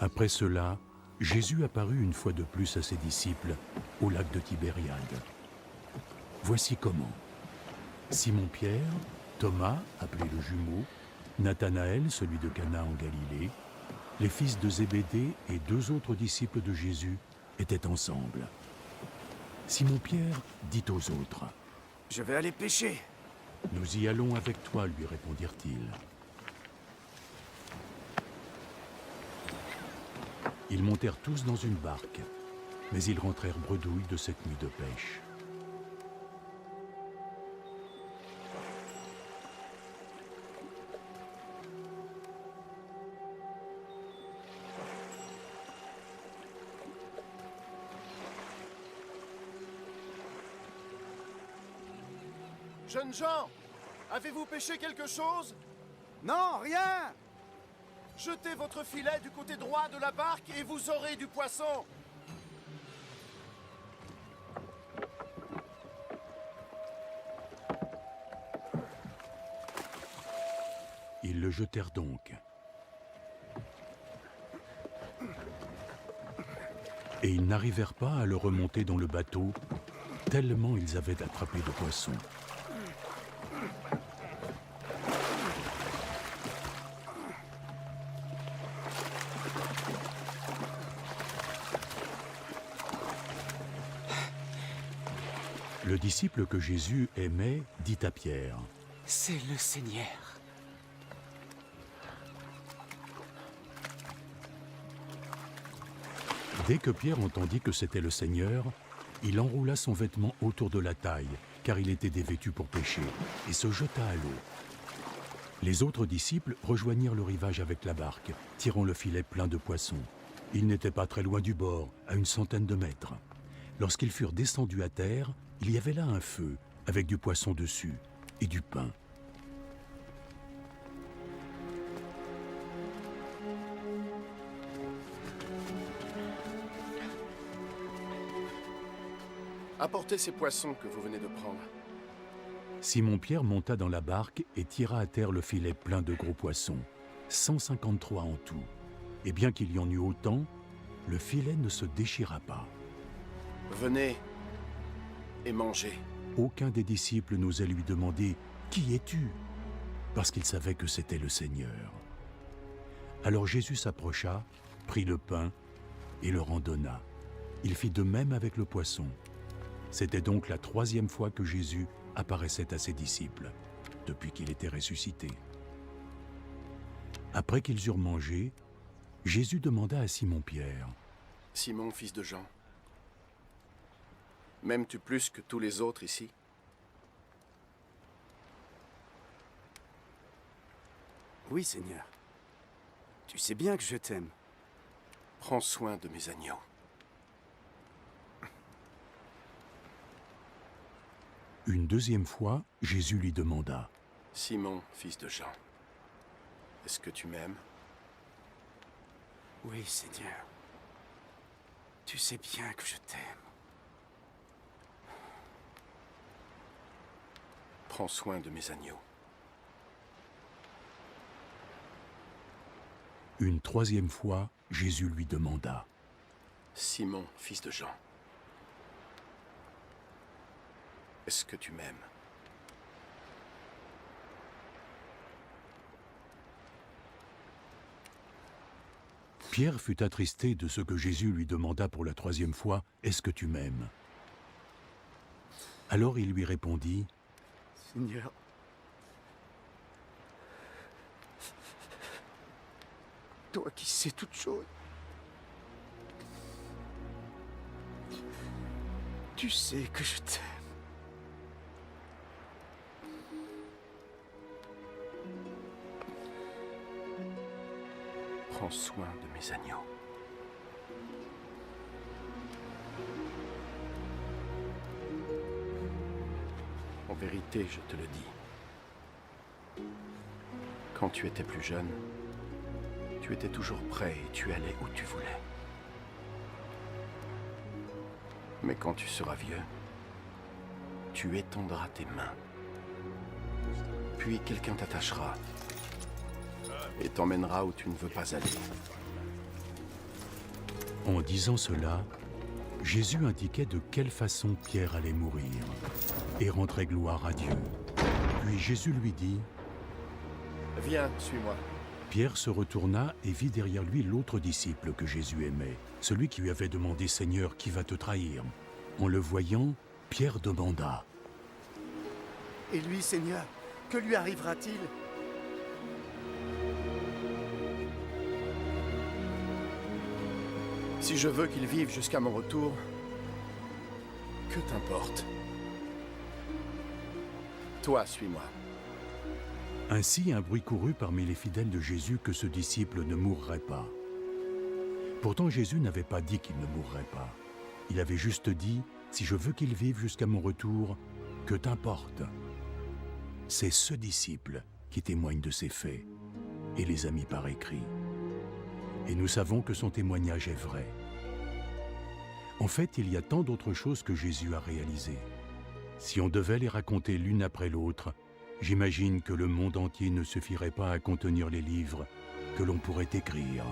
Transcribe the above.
Après cela, Jésus apparut une fois de plus à ses disciples au lac de Tibériade. Voici comment. Simon-Pierre, Thomas, appelé le jumeau, Nathanaël, celui de Cana en Galilée, les fils de Zébédée et 2 autres disciples de Jésus étaient ensemble. Simon-Pierre dit aux autres : « Je vais aller pêcher. » »« Nous y allons avec toi, lui répondirent-ils. Ils montèrent tous dans une barque, mais ils rentrèrent bredouilles de cette nuit de pêche. Jeunes gens, avez-vous pêché quelque chose? Non, rien! Jetez votre filet du côté droit de la barque et vous aurez du poisson. Ils le jetèrent donc. Et ils n'arrivèrent pas à le remonter dans le bateau, tellement ils avaient attrapé de poissons. Le disciple que Jésus aimait dit à Pierre : « C'est le Seigneur. » Dès que Pierre entendit que c'était le Seigneur, il enroula son vêtement autour de la taille, car il était dévêtu pour pêcher, et se jeta à l'eau. Les autres disciples rejoignirent le rivage avec la barque, tirant le filet plein de poissons. Ils n'étaient pas très loin du bord, à une centaine de mètres. Lorsqu'ils furent descendus à terre, il y avait là un feu, avec du poisson dessus, et du pain. Apportez ces poissons que vous venez de prendre. Simon-Pierre monta dans la barque et tira à terre le filet plein de gros poissons, 153 en tout. Et bien qu'il y en eût autant, le filet ne se déchira pas. Venez et mangez. Aucun des disciples n'osait lui demander « Qui es-tu » parce qu'il savait que c'était le Seigneur. Alors Jésus s'approcha, prit le pain et leur en donna. Il fit de même avec le poisson. C'était donc la 3e fois que Jésus apparaissait à ses disciples, depuis qu'il était ressuscité. Après qu'ils eurent mangé, Jésus demanda à Simon-Pierre : « Simon, fils de Jean, m'aimes-tu plus que tous les autres ici? » « Oui, Seigneur. Tu sais bien que je t'aime. » »« Prends soin de mes agneaux. » Une 2e fois, Jésus lui demanda : « Simon, fils de Jean, est-ce que tu m'aimes? » ?»« Oui, Seigneur. Tu sais bien que je t'aime. » »« Prends soin de mes agneaux. » Une 3e fois, Jésus lui demanda : « Simon, fils de Jean, est-ce que tu m'aimes? » Pierre fut attristé de ce que Jésus lui demanda pour la 3e fois : « Est-ce que tu m'aimes ?» Alors il lui répondit : « Seigneur, toi qui sais toutes choses, tu sais que je t'aime. » Prends soin de mes agneaux. En vérité, je te le dis. Quand tu étais plus jeune, tu étais toujours prêt et tu allais où tu voulais. Mais quand tu seras vieux, tu étendras tes mains. Puis quelqu'un t'attachera et t'emmènera où tu ne veux pas aller. En disant cela, Jésus indiquait de quelle façon Pierre allait mourir et rendrait gloire à Dieu. Puis Jésus lui dit, « Viens, suis-moi. » Pierre se retourna et vit derrière lui l'autre disciple que Jésus aimait, celui qui lui avait demandé « Seigneur, qui va te trahir ?» En le voyant, Pierre demanda, « Et lui, Seigneur, que lui arrivera-t-il » Si je veux qu'il vive jusqu'à mon retour, que t'importe? Toi, suis-moi. Ainsi, un bruit courut parmi les fidèles de Jésus que ce disciple ne mourrait pas. Pourtant, Jésus n'avait pas dit qu'il ne mourrait pas. Il avait juste dit, si je veux qu'il vive jusqu'à mon retour, que t'importe? C'est ce disciple qui témoigne de ces faits et les a mis par écrit. Et nous savons que son témoignage est vrai. En fait, il y a tant d'autres choses que Jésus a réalisées. Si on devait les raconter l'une après l'autre, j'imagine que le monde entier ne suffirait pas à contenir les livres que l'on pourrait écrire.